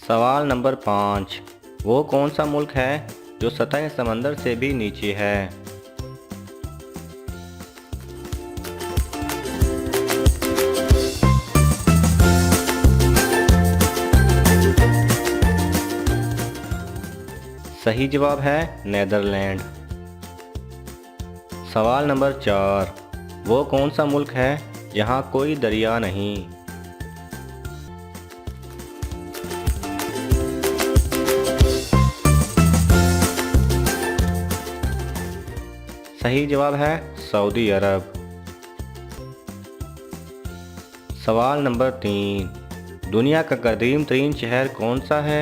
सवाल नंबर 5। वो कौन सा मुल्क है जो सतह समंदर से भी नीचे है? सही जवाब है नेदरलैंड। सवाल नंबर 4। वो कौन सा मुल्क है जहाँ कोई दरिया नहीं? सही जवाब है सऊदी अरब। सवाल नंबर 3। दुनिया का कदीम तरीन शहर कौन सा है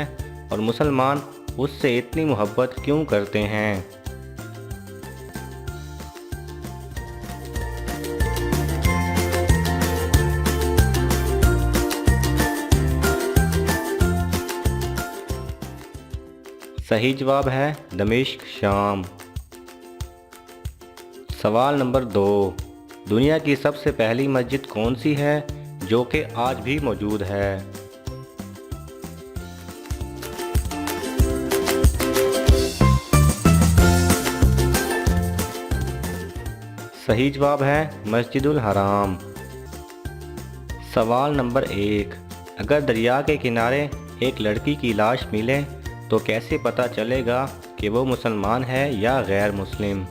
और मुसलमान उससे इतनी मोहब्बत क्यों करते हैं? सही जवाब है दमिश्क, शाम। सवाल नंबर 2। दुनिया की सबसे पहली मस्जिद कौन सी है जो कि आज भी मौजूद है? सही जवाब है मस्जिदुल हराम। सवाल नंबर 1। अगर दरिया के किनारे एक लड़की की लाश मिले तो कैसे पता चलेगा कि वो मुसलमान है या गैर मुस्लिम?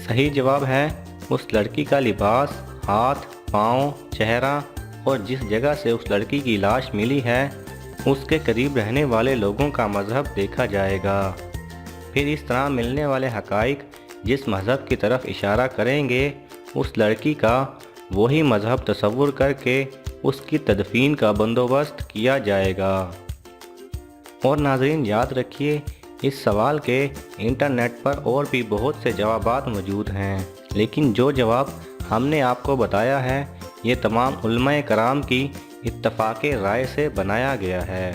सही जवाब है उस लड़की का लिबास, हाथ, पाँव, चेहरा और जिस जगह से उस लड़की की लाश मिली है उसके करीब रहने वाले लोगों का मज़हब देखा जाएगा। फिर इस तरह मिलने वाले हक़ाइक़ जिस मज़हब की तरफ इशारा करेंगे उस लड़की का वही मज़हब तसव्वुर करके उसकी तदफीन का बंदोबस्त किया जाएगा। और नाज़रीन याद रखिए, इस सवाल के इंटरनेट पर और भी बहुत से जवाबात मौजूद हैं, लेकिन जो जवाब हमने आपको बताया है ये तमाम उलमाए कराम की इत्तफ़ाक़े राय से बनाया गया है।